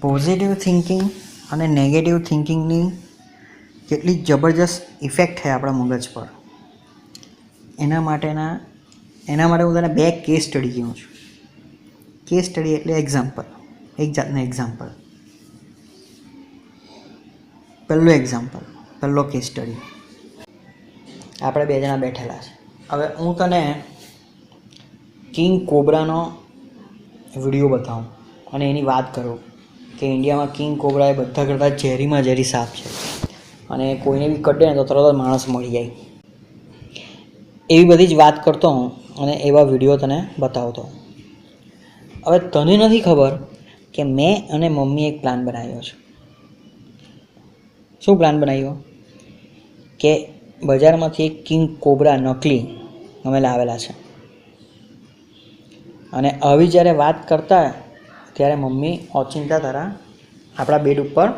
Positive thinking અને negative થિંકિંગની કેટલી જબરજસ્ત ઇફેક્ટ છે આપણા મગજ પર, એના માટે હું તને 2 કેસ સ્ટડી કહું છું. કેસ સ્ટડી એટલે એક્ઝામ્પલ, એક જાતનું એક્ઝામ્પલ. પહેલો કેસ સ્ટડી. આપણે 2 જણા બેઠેલા છે. હવે હું તને કિંગ કોબ્રાનો વિડીયો બતાવું અને એની વાત કરું કે ઇન્ડિયામાં કિંગ કોબ્રા એ બધા કરતાં ઝેરીમાં ઝેરી સાપ છે અને કોઈને બી કડે ને તો તરત જ માણસ મળી જાય. એવી બધી જ વાત કરતો હું અને એવા વિડીયો તને બતાવતો. હવે તને નથી ખબર કે મેં અને મમ્મી એક પ્લાન બનાવ્યો છે. શું પ્લાન બનાવ્યો? કે બજારમાંથી એક કિંગ કોબ્રા નકલી અમે લાવેલા છે અને આવી જ્યારે વાત કરતા ત્યારે મમ્મી ઓચિંતા તારા આપણા બેડ ઉપર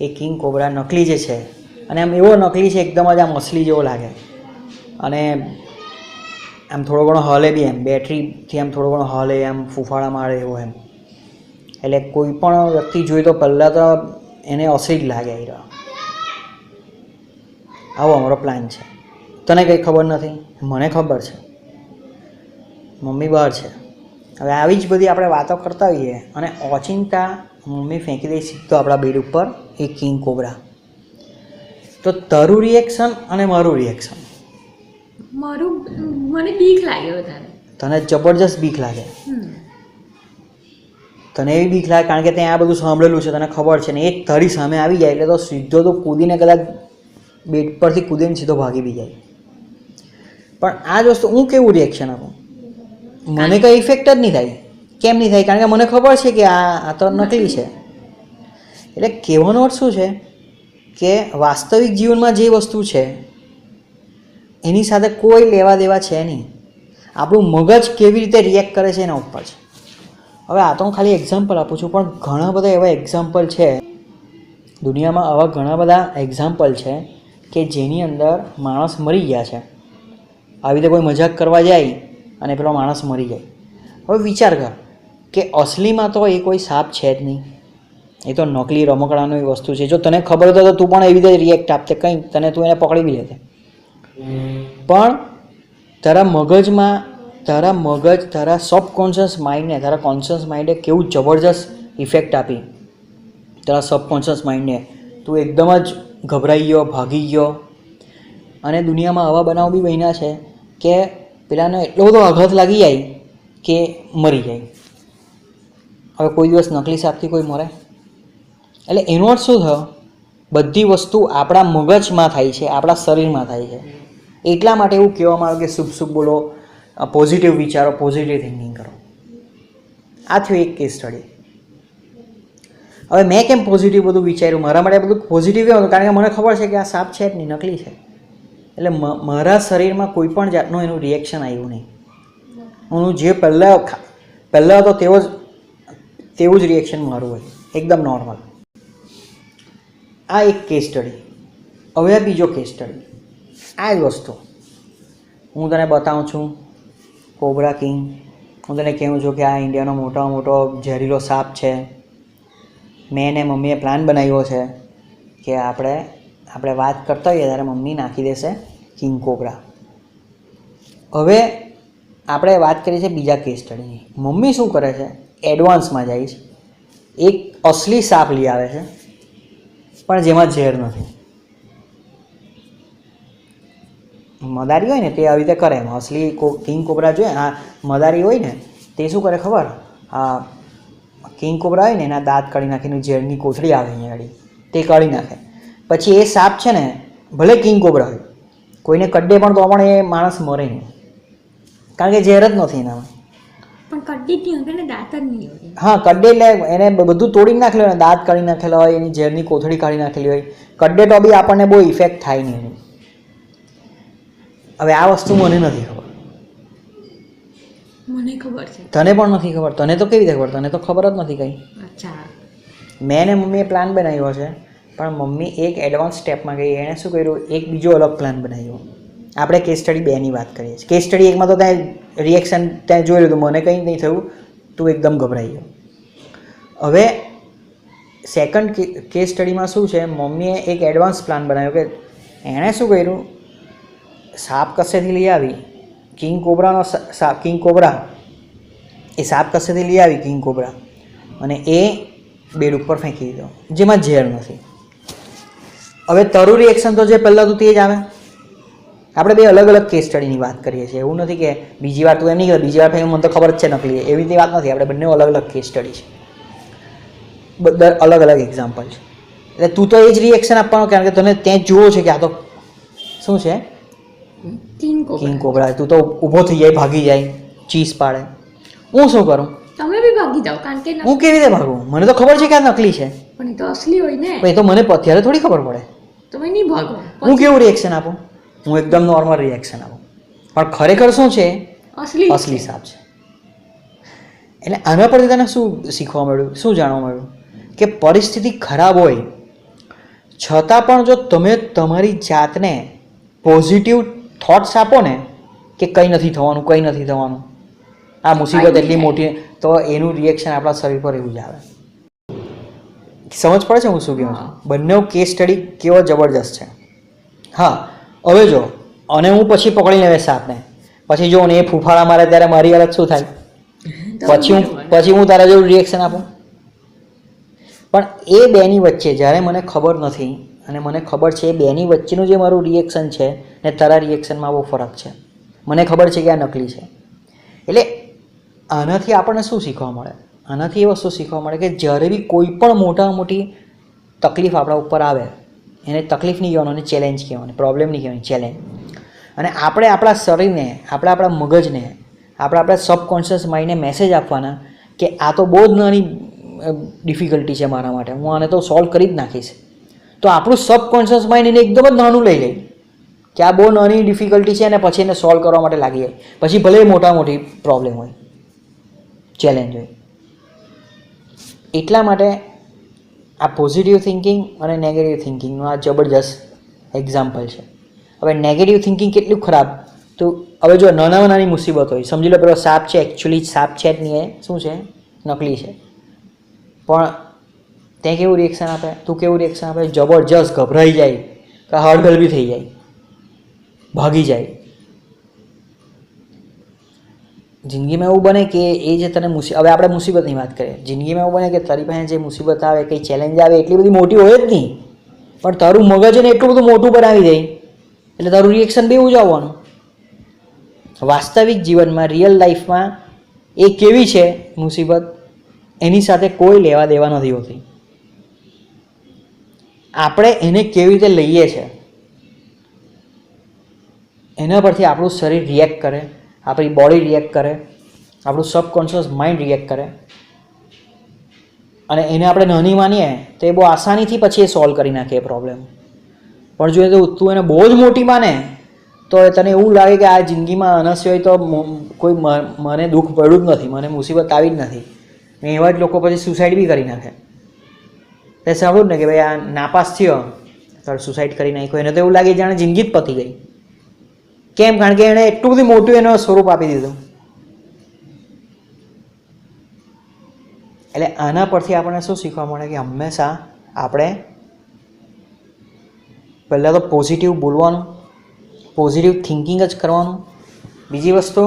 એ કિંગ કોબ્રા નકલી જે છે, અને આમ એવો નકલી છે એકદમ જ આમ અસલી જેવો લાગે અને આમ થોડો ઘણો હલે બી, એમ બેટરીથી આમ થોડો ઘણો હલે, આમ ફૂફાડા મારે એવો એમ. એટલે કોઈ પણ વ્યક્તિ જોઈએ તો પહેલાં તો એને અસલી જ લાગે. આવો અમારો પ્લાન છે. તને કંઈ ખબર નથી, મને ખબર છે, મમ્મી બહાર છે. હવે આવી જ બધી આપણે વાતો કરતા હોઈએ અને ઓચિંતા મમ્મી ફેંકી દઈ સીધો આપણા બેડ ઉપર એ કિંગ કોબ્રા. તો તારું રિએક્શન અને મારું રિએક્શન? મને બીક લાગ્યો. તને જબરજસ્ત બીક લાગે. તને એવી બીક લાગે કારણ કે તે આ બધું સાંભળેલું છે, તને ખબર છે ને એ તારી સામે આવી જાય એટલે તો સીધો તો કૂદીને કદાચ બેડ પરથી કૂદીને સીધો ભાગી બી જાય. પણ આ જ વસ્તુ હું કેવું રિએક્શન આપું? મને કંઈ ઇફેક્ટ જ નહીં થાય. કેમ નહીં થાય? કારણ કે મને ખબર છે કે આ તો નકલી છે. એટલે કહેવાનો અર્થ શું છે કે વાસ્તવિક જીવનમાં જે વસ્તુ છે એની સાથે કોઈ લેવા દેવા છે નહીં. આપણું મગજ કેવી રીતે રિએક્ટ કરે છે એના ઉપર છે. હવે આ તો હું ખાલી એક્ઝામ્પલ આપું છું, પણ ઘણા બધા એવા એક્ઝામ્પલ છે દુનિયામાં, આવા ઘણા બધા એક્ઝામ્પલ છે કે જેની અંદર માણસ મરી ગયા છે. આવી રીતે કોઈ મજાક કરવા જાય અને પેલો માણસ મરી જાય. હવે વિચાર કર કે અસલીમાં તો એ કોઈ સાપ છે જ નહીં, એ તો નકલી રમકડાની વસ્તુ છે. જો તને ખબર હતો તો તું પણ એવી રીતે રિએક્ટ આપતે, કંઈ તને તું એને પકડી બી લેતે. પણ તારા મગજમાં તારા સબકોન્શિયસ માઇન્ડને તારા કોન્શિયસ માઇન્ડે કેવું જબરજસ્ત ઇફેક્ટ આપી તારા સબકોન્શિયસ માઇન્ડને. તું એકદમ જ ગભરાઈ ગયો, ભાગી ગયો. અને દુનિયામાં આવા બનાવ બી બન્યા છે કે પેલાને એટલો બધો આઘાત લાગી જાય કે મરી જાય. હવે કોઈ દિવસ નકલી સાપથી કોઈ મરે? એટલે એનો અર્થ શું થયો? બધી વસ્તુ આપણા મગજમાં થાય છે, આપણા શરીરમાં થાય છે. એટલા માટે એવું કહેવામાં આવે કે શુભ બોલો, પોઝિટિવ વિચારો, પોઝિટિવ થિંકિંગ કરો. આ થયું એક કેસ સ્ટડી. હવે મેં કેમ પોઝિટિવ બધું વિચાર્યું? મારા માટે બધું પોઝિટિવ હતું કારણ કે મને ખબર છે કે આ સાપ છે જ નહીં, નકલી છે. એટલે મારા શરીરમાં કોઈ પણ જાતનું એનું રિએક્શન આવ્યું નહીં. હું જે પહેલાં હતો તેવું જ રિએક્શન મારું હોય, એકદમ નોર્મલ. આ એક કેસ સ્ટડી. હવે આ બીજો કેસ સ્ટડી. આ જ વસ્તુ હું તને બતાવું છું, કોબ્રા કિંગ. હું તને કહું છું કે આ ઇન્ડિયાનો મોટામાં મોટો ઝેરીલો સાપ છે. મેં ને મમ્મીએ પ્લાન બનાવ્યો છે કે આપણે વાત કરતા હોઈએ ત્યારે મમ્મી નાખી દેશે કિંગ કોબ્રા. હવે આપણે વાત કરીએ છીએ બીજા કેસ સ્ટડીની. મમ્મી શું કરે છે? એડવાન્સમાં જાય છે, એક અસલી સાપ લઈ આવે છે પણ જેમાં ઝેર નથી. મદારી હોય ને તે આવી રીતે કરે. અસલી કિંગ કોબ્રા જોઈએ, આ મદારી હોય ને તે શું કરે ખબર? આ કિંગ કોબ્રા હોય ને એના દાંત કાઢી નાખીને ઝેરની કોથળી આવે અહીંયા આગળ, તે કાઢી નાખે. પછી એ સાપ છે ને, ભલે કિંગ કોબ્રા હોય, કોઈને કડ્ડે પણ તો પણ એ માણસ મરે નહીં કારણ કે ઝેર જ નથી એનામાં. પણ કડ્ડી જ નહીં હોય ને, દાંત જ નહીં હોય. હા, કડ્ડે એટલે એને બધું તોડી નાખેલું હોય, દાંત કાઢી નાખેલા હોય, એની ઝેરની કોથળી કાઢી નાખેલી હોય. કડ્ડે તો બી આપણને બહુ ઇફેક્ટ થાય નહીં એની. હવે આ વસ્તુ મને નથી ખબર. મને ખબર છે. તને પણ નથી ખબર? તને તો કેવી રીતે ખબર? તને તો ખબર જ નથી કંઈ. અચ્છા. મેં ને મમ્મીએ પ્લાન બનાવ્યો છે, પણ મમ્મી એક એડવાન્સ સ્ટેપમાં ગઈ. એણે શું કર્યું? એક બીજો અલગ પ્લાન બનાવ્યો. આપણે કેસ સ્ટડી 2ની વાત કરીએ છીએ. કેસ સ્ટડી 1માં તો ત્યાં રિએક્શન ત્યાં જોઈ લીધું, મને કંઈ નહીં થયું, તું એકદમ ગભરાઈ ગયો. હવે સેકન્ડ કેસ સ્ટડીમાં શું છે, મમ્મીએ એક એડવાન્સ પ્લાન બનાવ્યો કે એણે શું કર્યું, સાપ કસેથી લઈ આવી, કિંગ કોબરા એ સાપ કસેથી લઈ આવી કિંગ કોબરા, અને એ બેડ ઉપર ફેંકી દીધો જેમાં ઝેર નથી. હવે તારું રિએક્શન તો જે પહેલાં તું તે જ આવે. આપણે બે અલગ અલગ કેસ સ્ટડીની વાત કરીએ છીએ. એવું નથી કે બીજી વાર તું એમ નહીં કરે, બીજી વાર ફેંક મને તો ખબર જ છે નકલી, એવી રીતે વાત નથી. આપણે બંને અલગ અલગ કેસ સ્ટડી છે, બધા અલગ અલગ એક્ઝામ્પલ છે. એટલે તું તો એ જ રિએક્શન આપવાનો, કારણ કે તને ત્યાં જ જુઓ છે કે આ તો શું છે, કિંગ કોબરા. તું તો ઊભો થઈ જાય, ભાગી જાય, ચીસ પાડે. હું શું કરું? તમે બી ભાગી જાઓ, કારણ કે હું કેવી રીતે ભાગું? મને તો ખબર છે કે આ નકલી છે, પણ એ તો અસલી હોય ને. પણ એ તો મને અત્યારે થોડી ખબર પડે. તમે નહીં ભાગો. હું કેવું રિએક્શન આપું? હું એકદમ નોર્મલ રિએક્શન આપું, પણ ખરેખર શું છે, અસલી સાપ છે. એટલે આના પરથી તને શું શીખવા મળ્યું, શું જાણવા મળ્યું? કે પરિસ્થિતિ ખરાબ હોય છતાં પણ જો તમે તમારી જાતને પોઝિટિવ થોટ્સ આપો ને કે કંઈ નથી થવાનું, કંઈ નથી થવાનું, આ મુસીબત એટલી મોટી, તો એનું રિએક્શન આપણા શરીર પર એવું જ આવે. સમજ પડે છે હું શું કહું છું? બંને કેસ સ્ટડી કેવો જબરજસ્ત છે. હા, હવે જો, અને હું પછી પકડી લેવે સાપને, પછી જો ને એ ફૂફાડા મારે ત્યારે મારી હાલત શું થાય? પછી હું તારા જેવું રિએક્શન આપું. પણ એ બેની વચ્ચે જ્યારે મને ખબર નથી અને મને ખબર છે એ બેની વચ્ચેનું જે મારું રિએક્શન છે ને તારા રિએક્શનમાં બહુ ફરક છે. મને ખબર છે કે આ નકલી છે. એટલે આનાથી આપણને શું શીખવા મળે? આનાથી એ વસ્તુ શીખવા મળે કે જ્યારે બી કોઈ પણ મોટી તકલીફ આપણા ઉપર આવે, એને તકલીફ નહીં કહેવાનું, એને ચેલેન્જ કહેવાની, પ્રોબ્લેમ નહીં કહેવાની, ચેલેન્જ. અને આપણે આપણા શરીરને, આપણા મગજને, આપણા સબકોન્શિયસ માઇન્ડને મેસેજ આપવાના કે આ તો બહુ જ નાની ડિફિકલ્ટી છે મારા માટે, હું આને તો સોલ્વ કરી જ નાખીશ. તો આપણું સબકોન્શિયસ માઇન્ડ એને એકદમ જ નાનું લઈ લે કે આ બહુ નાની ડિફિકલ્ટી છે, અને પછી એને સોલ્વ કરવા માટે લાગી જાય. પછી ભલે મોટી પ્રોબ્લેમ હોય, ચેલેન્જ હોય. એટલા માટે આ પોઝિટિવ થિંકિંગ અને નેગેટિવ થિંકિંગનું આ જબરજસ્ત એક્ઝામ્પલ છે. હવે નેગેટિવ થિંકિંગ કેટલું ખરાબ, તો હવે જો નાની મુસીબત હોય, સમજી લો પેલો સાપ છે, એકચ્યુઅલી સાપ છે જ નહીં, એ શું છે, નકલી છે, પણ તે કેવું રિએક્શન આપે, તું કેવું રિએક્શન આપે? જબરજસ્ત ગભરાઈ જાય, કે હળબલ બી થઈ જાય, ભાગી જાય. જિંદગીમાં એવું બને કે એ જે તને હવે આપણે મુસીબતની વાત કરીએ, જિંદગીમાં એવું બને કે તારી પાસે જે મુસીબત આવે, કંઈ ચેલેન્જ આવે, એટલી બધી મોટી હોય જ નહીં, પણ તારું મગજ એને એટલું બધું મોટું બનાવી દે, એટલે તારું રિએક્શન બી એવું જ આવવાનું. વાસ્તવિક જીવનમાં, રિયલ લાઈફમાં એ કેવી છે મુસીબત, એની સાથે કોઈ લેવા દેવા નથી હોતી. આપણે એને કેવી રીતે લઈએ છીએ એના પરથી આપણું શરીર રિએક્ટ કરે, આપણી બોડી રિએક્ટ કરે, આપણું સબકોન્શિયસ માઇન્ડ રિએક્ટ કરે, અને એને આપણે નાની માનીએ તો એ બહુ આસાનીથી પછી એ સોલ્વ કરી નાખે એ પ્રોબ્લેમ. પણ જો તું એને બહુ જ મોટી માને તો તને એવું લાગે કે આ જિંદગીમાં આના સિવાય તો કોઈ મને દુઃખ પડ્યું જ નથી, મને મુસીબત આવી જ નથી. ને એવા જ લોકો પછી સુસાઇડ બી કરી નાખે. તે સાંભળ્યું ને કે ભાઈ આ નાપાસ થયો તારે સુસાઇડ કરી નાખ્યો, એને તો એવું લાગે જાણે જિંદગી જ પતી ગઈ. કેમ? કારણ કે એણે એટલું બધું મોટું એનો સ્વરૂપ આપી દીધું. એટલે આના પરથી આપણને શું શીખવા મળે કે હંમેશા આપણે પહેલાં તો પોઝિટિવ બોલવાનું, પોઝિટિવ થિંકિંગ જ કરવાનું. બીજી વસ્તુ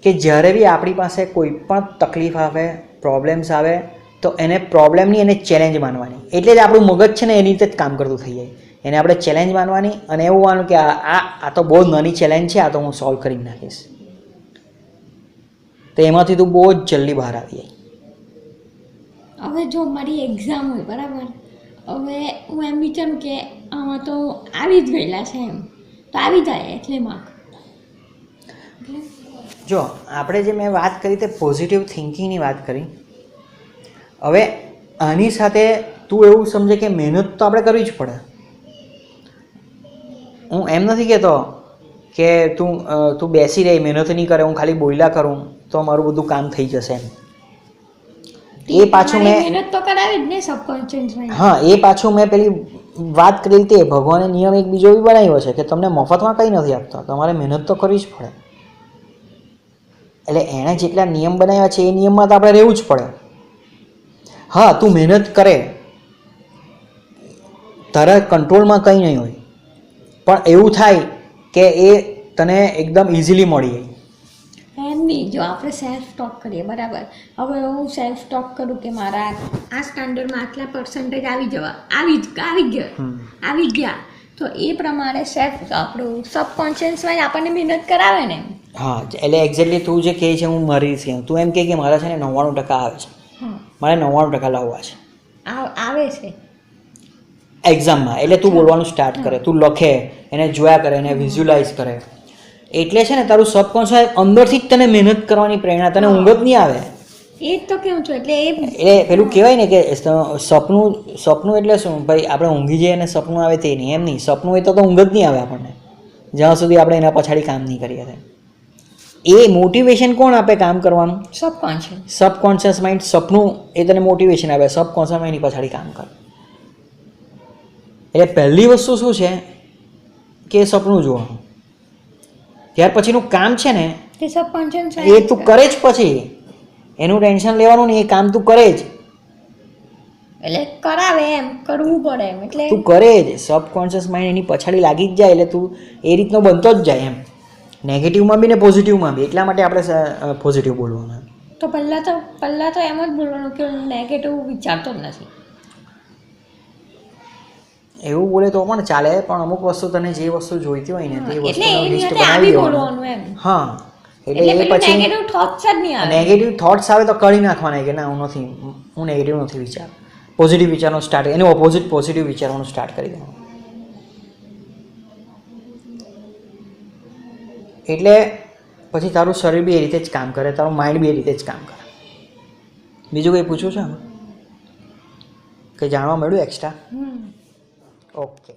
કે જ્યારે બી આપણી પાસે કોઈ પણ તકલીફ આવે, પ્રોબ્લેમ્સ આવે, તો એને પ્રોબ્લેમની એને ચેલેન્જ માનવાની. એટલે જ આપણું મગજ છે ને એની રીતે જ કામ કરતું થઈ જાય. એને આપણે ચેલેન્જ માનવાની અને એવું માનવું કે આ તો બહુ નાની ચેલેન્જ છે, આ તો હું સોલ્વ કરી નાખીશ. તો એમાંથી તું બહુ જ જલ્દી બહાર આવી જાય. હવે જો મારી એક્ઝામ હોય, બરાબર, હવે હું એમ વિચારું કે આમાં તો આવી જ ગયેલા છે, એમ તો આવી જાય એટલે માર્ક. જો આપણે જે મેં વાત કરી તે પોઝિટિવ થિંકિંગની વાત કરી. હવે આની સાથે તું એવું સમજે કે મહેનત તો આપણે કરવી જ પડે. હું એમ નથી કહેતો કે તું બેસી રહી, મહેનત નહીં કરે, હું ખાલી બોલ્યા કરું તો મારું બધું કામ થઈ જશે એમ. એ પાછું મહેનત તો કરાવી જ ને સબકોન્શિયસ માઇન્ડ. હા, એ પાછું મેં પેલી વાત કરી તે ભગવાને નિયમ એક બીજો બી બનાવ્યો છે કે તમને મફતમાં કંઈ નથી આપતા, તમારે મહેનત તો કરવી જ પડે. એટલે એણે જેટલા નિયમ બનાવ્યા છે એ નિયમમાં તો આપણે રહેવું જ પડે. હા તું મહેનત કરે, તારા કંટ્રોલમાં કંઈ નહીં હોય, પણ એવું થાય કે એ તને એકદમ ઇઝીલી મળી જાય. એમ નહીં, જો આપણે સેલ્ફ ટોક કરીએ બરાબર, હવે હું સેલ્ફ ટોક કરું કે મારા આ સ્ટાન્ડર્ડમાં આટલા પર્સન્ટેજ આવી ગયા, તો એ પ્રમાણે સેલ્ફ આપણું સબકોન્શિયસ માઇન્ડ આપણને મહેનત કરાવે ને. હા, એટલે એક્ઝેક્ટલી તું જે કહે છે હું મારી છે, તું એમ કે મારા છે ને 99% આવે છે, મારે 99% લાવવા છે, આવે છે એક્ઝામમાં. એટલે તું બોલવાનું સ્ટાર્ટ કરે, તું લખે, એને જોયા કરે, એને વિઝ્યુલાઇઝ કરે, એટલે છે ને તારું સબકોન્શિયસ અંદરથી જ તને મહેનત કરવાની પ્રેરણા, તને ઊંઘ જ નહીં આવે. એ જ તો કેવું છું. એટલે પેલું કહેવાય ને કે સપનું એટલે શું ભાઈ, આપણે ઊંઘી જઈએ અને સપનું આવે તે નહીં, એમ નહીં. સપનું હોય તો ઊંઘ જ નહીં આવે આપણને, જ્યાં સુધી આપણે એના પછાડી કામ નહીં કરીએ. એ મોટિવેશન કોણ આપે કામ કરવાનું? Subconscious mind. સપનું એ તને મોટિવેશન આપે, સબકોન્શિયસ માઇન્ડની પછાડી કામ કરે. એટલે પહેલી વસ્તુ શું છે કે સપનું જોવાનું, ત્યાર પછીનું કામ છે ને એ તું કરે જ, પછી એનું ટેન્શન લેવાનું નહીં, એ કામ તું કરે જ. એટલે કરાવે એમ કરવું પડે એમ, એટલે તું કરે જ. સબકોન્શિયસ માઇન્ડ એની પછાડી લાગી જ જાય, એટલે તું એ રીતનો બનતો જ જાય એમ, નેગેટિવમાં બી ને પોઝિટિવમાં બી. એટલા માટે આપણે પોઝિટિવ બોલવાનું. તો પહેલાં તો એમ જ બોલવાનું કે નેગેટિવ વિચારતો જ નથી. એવું બોલે તો પણ ચાલે, પણ અમુક વસ્તુ તને જે વસ્તુ જોઈતી હોય ને તે વસ્તુનું લિસ્ટ બનાવી દેવાનું એમ. હા, એટલે એ પછી નેગેટિવ થોટ્સ જ નહીં આવે. નેગેટિવ થોટ્સ આવે તો કાઢી નાખવાના કે ના હું નેગેટિવ નથી વિચાર, પોઝિટિવ વિચારવાનું સ્ટાર્ટ, એનું ઓપોઝિટ પોઝિટિવ વિચારવાનું સ્ટાર્ટ કરી દેવાનું. એટલે પછી તારું શરીર બી એ રીતે જ કામ કરે, તારું માઇન્ડ બી એ રીતે જ કામ કરે. બીજું કંઈ પૂછવું છે આમાં? કંઈ જાણવા મળ્યું એક્સ્ટ્રા? ઓકે.